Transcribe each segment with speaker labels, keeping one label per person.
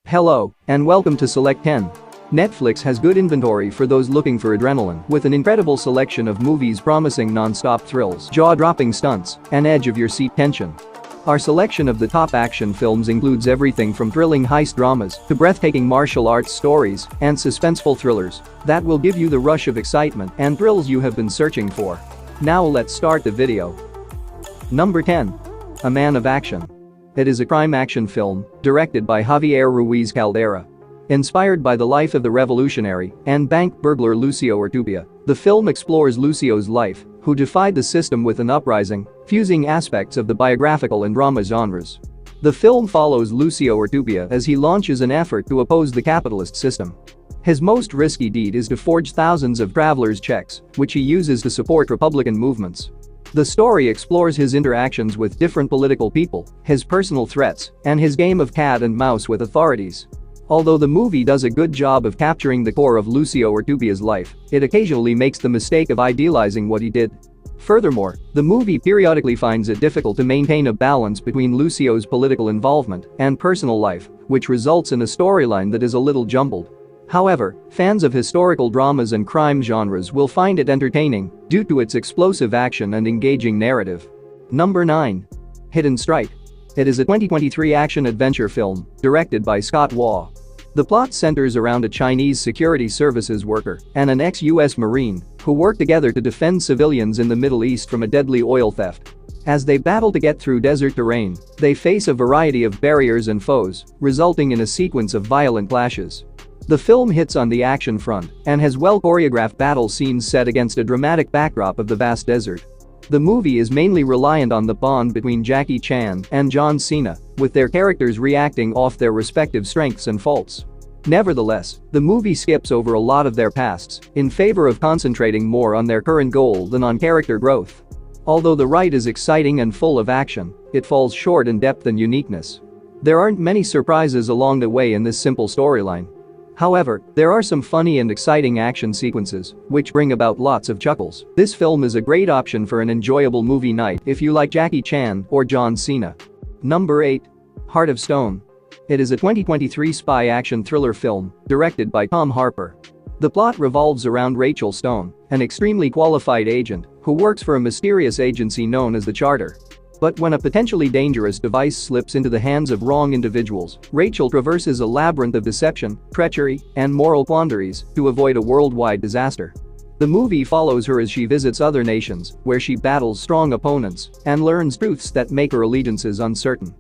Speaker 1: Hello, and welcome to Select 10. Netflix has good inventory for those looking for adrenaline, with an incredible selection of movies promising non-stop thrills, jaw-dropping stunts, and edge-of-your-seat tension. Our selection of the top action films includes everything from thrilling heist dramas to breathtaking martial arts stories and suspenseful thrillers that will give you the rush of excitement and thrills you have been searching for. Now let's start the video. Number 10. A Man of Action. It is a crime action film directed by Javier Ruiz Caldera. Inspired by the life of the revolutionary and bank burglar Lucio Urtubia, the film explores Lucio's life, who defied the system with an uprising, fusing aspects of the biographical and drama genres. The film follows Lucio Urtubia as he launches an effort to oppose the capitalist system. His most risky deed is to forge thousands of travelers' checks, which he uses to support Republican movements. The story explores his interactions with different political people, his personal threats, and his game of cat and mouse with authorities. Although the movie does a good job of capturing the core of Lucio Urtubia's life, it occasionally makes the mistake of idealizing what he did. Furthermore, the movie periodically finds it difficult to maintain a balance between Lucio's political involvement and personal life, which results in a storyline that is a little jumbled. However, fans of historical dramas and crime genres will find it entertaining due to its explosive action and engaging narrative. Number 9. Hidden Strike. It is a 2023 action-adventure film directed by Scott Waugh. The plot centers around a Chinese security services worker and an ex-US Marine who work together to defend civilians in the Middle East from a deadly oil theft. As they battle to get through desert terrain, they face a variety of barriers and foes, resulting in a sequence of violent clashes. The film hits on the action front and has well-choreographed battle scenes set against a dramatic backdrop of the vast desert. The movie is mainly reliant on the bond between Jackie Chan and John Cena, with their characters reacting off their respective strengths and faults. Nevertheless, the movie skips over a lot of their pasts in favor of concentrating more on their current goal than on character growth. Although the ride is exciting and full of action, it falls short in depth and uniqueness. There aren't many surprises along the way in this simple storyline. However, there are some funny and exciting action sequences, which bring about lots of chuckles. This film is a great option for an enjoyable movie night if you like Jackie Chan or John Cena. Number 8. Heart of Stone. It is a 2023 spy action thriller film directed by Tom Harper. The plot revolves around Rachel Stone, an extremely qualified agent who works for a mysterious agency known as the Charter. But when a potentially dangerous device slips into the hands of wrong individuals, Rachel traverses a labyrinth of deception, treachery, and moral quandaries to avoid a worldwide disaster. The movie follows her as she visits other nations, where she battles strong opponents and learns truths that make her allegiances uncertain.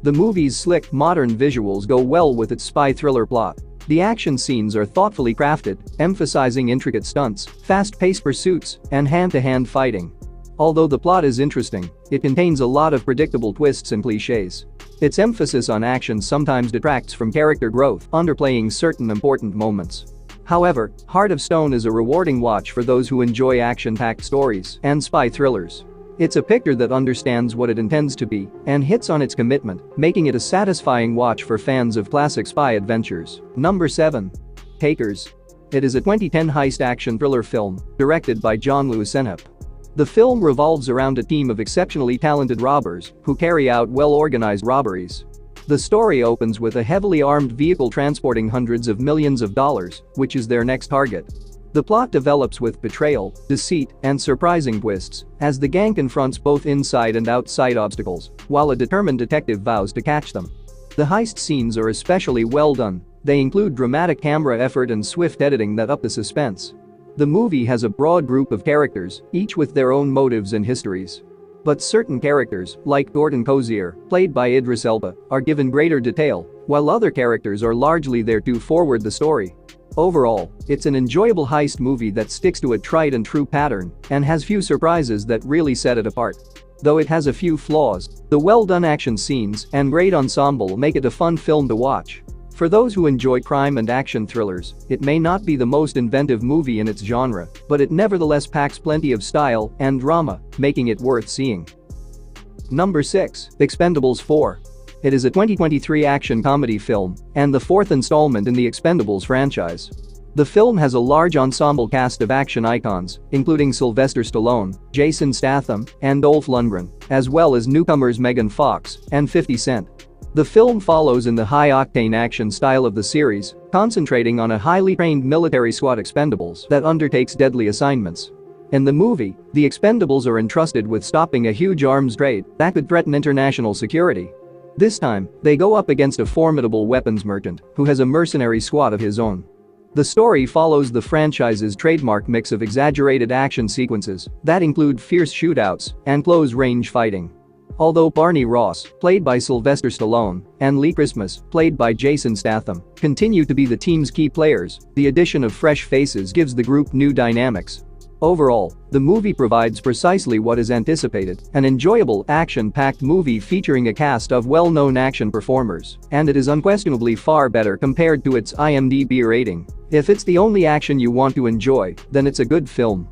Speaker 1: The movie's slick, modern visuals go well with its spy thriller plot. The action scenes are thoughtfully crafted, emphasizing intricate stunts, fast-paced pursuits, and hand-to-hand fighting. Although the plot is interesting, it contains a lot of predictable twists and cliches. Its emphasis on action sometimes detracts from character growth, underplaying certain important moments. However, Heart of Stone is a rewarding watch for those who enjoy action-packed stories and spy thrillers. It's a picture that understands what it intends to be and hits on its commitment, making it a satisfying watch for fans of classic spy adventures. Number 7. Takers. It is a 2010 heist action thriller film directed by John Louisenhap. The film revolves around a team of exceptionally talented robbers who carry out well-organized robberies. The story opens with a heavily armed vehicle transporting hundreds of millions of dollars, which is their next target. The plot develops with betrayal, deceit, and surprising twists as the gang confronts both inside and outside obstacles, while a determined detective vows to catch them. The heist scenes are especially well done. They include dramatic camera effort and swift editing that up the suspense. The movie has a broad group of characters, each with their own motives and histories. But certain characters, like Gordon Cozier, played by Idris Elba, are given greater detail, while other characters are largely there to forward the story. Overall, it's an enjoyable heist movie that sticks to a tried and true pattern and has few surprises that really set it apart. Though it has a few flaws, the well-done action scenes and great ensemble make it a fun film to watch. For those who enjoy crime and action thrillers, it may not be the most inventive movie in its genre, but it nevertheless packs plenty of style and drama, making it worth seeing. Number 6. Expendables 4. It is a 2023 action comedy film and the fourth installment in the Expendables franchise. The film has a large ensemble cast of action icons, including Sylvester Stallone, Jason Statham, and Dolph Lundgren, as well as newcomers Megan Fox and 50 Cent. The film follows in the high-octane action style of the series, concentrating on a highly trained military squad Expendables that undertakes deadly assignments. In the movie, the Expendables are entrusted with stopping a huge arms trade that could threaten international security. This time, they go up against a formidable weapons merchant who has a mercenary squad of his own. The story follows the franchise's trademark mix of exaggerated action sequences that include fierce shootouts and close-range fighting. Although Barney Ross, played by Sylvester Stallone, and Lee Christmas, played by Jason Statham, continue to be the team's key players, the addition of fresh faces gives the group new dynamics. Overall, the movie provides precisely what is anticipated, an enjoyable, action-packed movie featuring a cast of well-known action performers, and it is unquestionably far better compared to its IMDb rating. If it's the only action you want to enjoy, then it's a good film.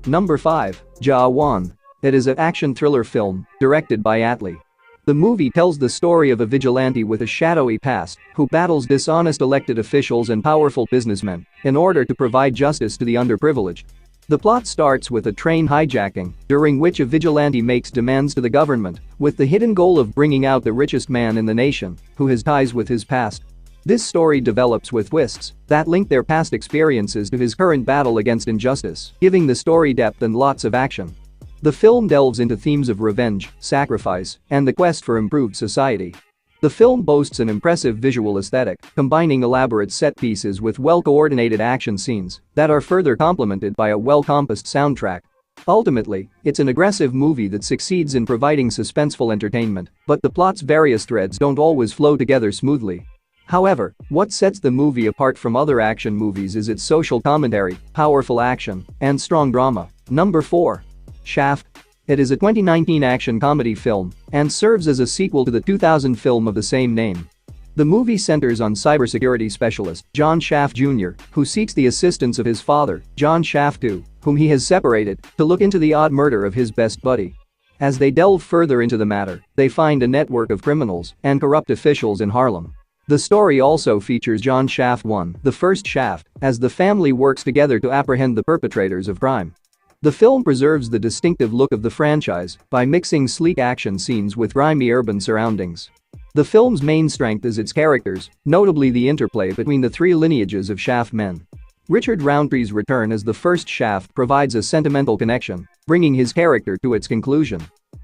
Speaker 1: Number 5. Jawan. It is an action thriller film, directed by Atlee. The movie tells the story of a vigilante with a shadowy past who battles dishonest elected officials and powerful businessmen in order to provide justice to the underprivileged. The plot starts with a train hijacking, during which a vigilante makes demands to the government, with the hidden goal of bringing out the richest man in the nation, who has ties with his past. This story develops with twists that link their past experiences to his current battle against injustice, giving the story depth and lots of action. The film delves into themes of revenge, sacrifice, and the quest for improved society. The film boasts an impressive visual aesthetic, combining elaborate set pieces with well-coordinated action scenes that are further complemented by a well-compassed soundtrack. Ultimately, it's an aggressive movie that succeeds in providing suspenseful entertainment, but the plot's various threads don't always flow together smoothly. However, what sets the movie apart from other action movies is its social commentary, powerful action, and strong drama. Number 4. Shaft. It is a 2019 action comedy film and serves as a sequel to the 2000 film of the same name. The movie centers on cybersecurity specialist John Shaft Jr., who seeks the assistance of his father, John Shaft II, whom he has separated, to look into the odd murder of his best buddy. As they delve further into the matter, they find a network of criminals and corrupt officials in Harlem. The story also features John Shaft I, the first Shaft, as the family works together to apprehend the perpetrators of crime. The film preserves the distinctive look of the franchise by mixing sleek action scenes with grimy urban surroundings. The film's main strength is its characters, notably the interplay between the three lineages of Shaft men. Richard Roundtree's return as the first Shaft provides a sentimental connection, bringing his character to its conclusion.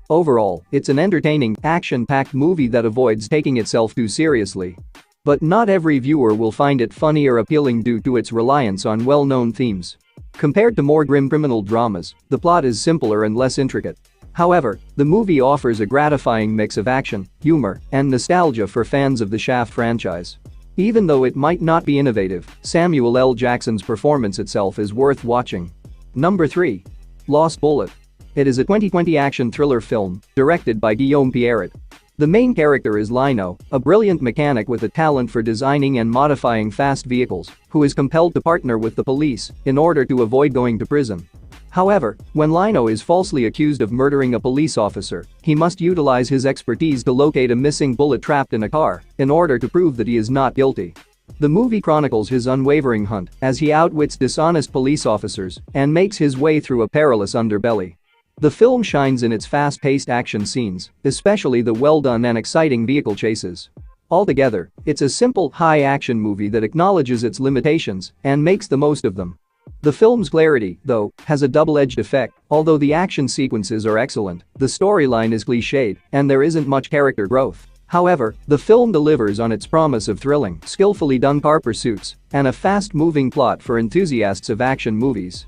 Speaker 1: Overall, it's an entertaining, action-packed movie that avoids taking itself too seriously. But not every viewer will find it funny or appealing due to its reliance on well-known themes. Compared to more grim criminal dramas, the plot is simpler and less intricate. However, the movie offers a gratifying mix of action, humor, and nostalgia for fans of the Shaft franchise. Even though it might not be innovative, Samuel L. Jackson's performance itself is worth watching. Number 3. Lost Bullet. It is a 2020 action thriller film, directed by Guillaume Pierret. The main character is Lino, a brilliant mechanic with a talent for designing and modifying fast vehicles, who is compelled to partner with the police in order to avoid going to prison. However, when Lino is falsely accused of murdering a police officer, he must utilize his expertise to locate a missing bullet trapped in a car in order to prove that he is not guilty. The movie chronicles his unwavering hunt as he outwits dishonest police officers and makes his way through a perilous underbelly. The film shines in its fast-paced action scenes, especially the well-done and exciting vehicle chases. Altogether, it's a simple, high-action movie that acknowledges its limitations and makes the most of them. The film's clarity, though, has a double-edged effect. Although the action sequences are excellent, the storyline is cliched, and there isn't much character growth. However, the film delivers on its promise of thrilling, skillfully done car pursuits and a fast-moving plot for enthusiasts of action movies.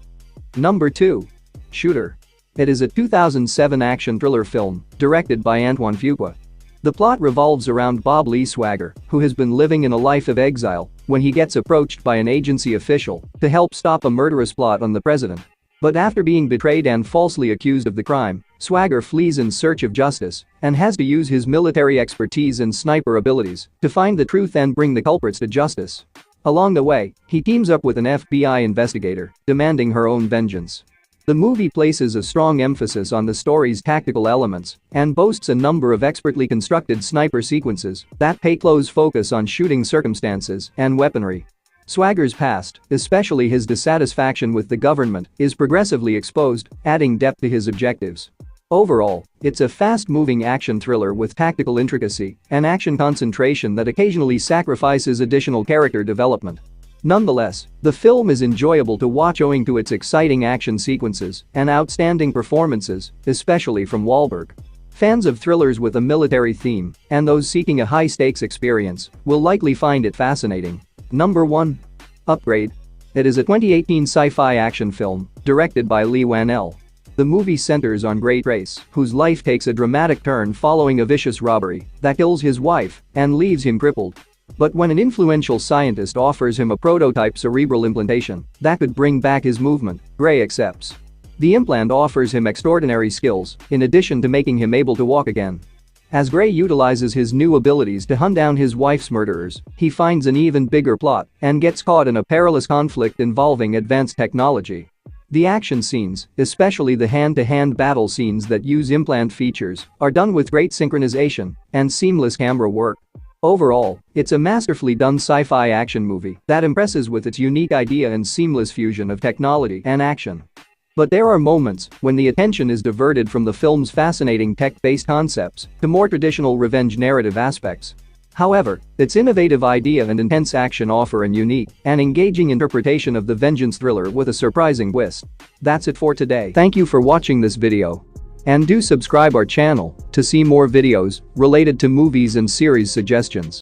Speaker 1: Number 2. Shooter. It is a 2007 action thriller film, directed by Antoine Fuqua. The plot revolves around Bob Lee Swagger, who has been living in a life of exile, when he gets approached by an agency official to help stop a murderous plot on the president. But after being betrayed and falsely accused of the crime, Swagger flees in search of justice and has to use his military expertise and sniper abilities to find the truth and bring the culprits to justice. Along the way, he teams up with an FBI investigator, demanding her own vengeance. The movie places a strong emphasis on the story's tactical elements and boasts a number of expertly constructed sniper sequences that pay close focus on shooting circumstances and weaponry. Swagger's past, especially his dissatisfaction with the government, is progressively exposed, adding depth to his objectives. Overall, it's a fast-moving action thriller with tactical intricacy and action concentration that occasionally sacrifices additional character development. Nonetheless, the film is enjoyable to watch owing to its exciting action sequences and outstanding performances, especially from Wahlberg. Fans of thrillers with a military theme and those seeking a high-stakes experience will likely find it fascinating. Number 1. Upgrade. It is a 2018 sci-fi action film directed by Leigh Whannell. The movie centers on Gray Trace, whose life takes a dramatic turn following a vicious robbery that kills his wife and leaves him crippled. But when an influential scientist offers him a prototype cerebral implantation that could bring back his movement, Gray accepts. The implant offers him extraordinary skills, in addition to making him able to walk again. As Gray utilizes his new abilities to hunt down his wife's murderers, he finds an even bigger plot and gets caught in a perilous conflict involving advanced technology. The action scenes, especially the hand-to-hand battle scenes that use implant features, are done with great synchronization and seamless camera work. Overall, it's a masterfully done sci-fi action movie that impresses with its unique idea and seamless fusion of technology and action. But there are moments when the attention is diverted from the film's fascinating tech-based concepts to more traditional revenge narrative aspects. However, its innovative idea and intense action offer an unique and engaging interpretation of the vengeance thriller with a surprising twist. That's it for today. Thank you for watching this video. And do subscribe our channel to see more videos related to movies and series suggestions.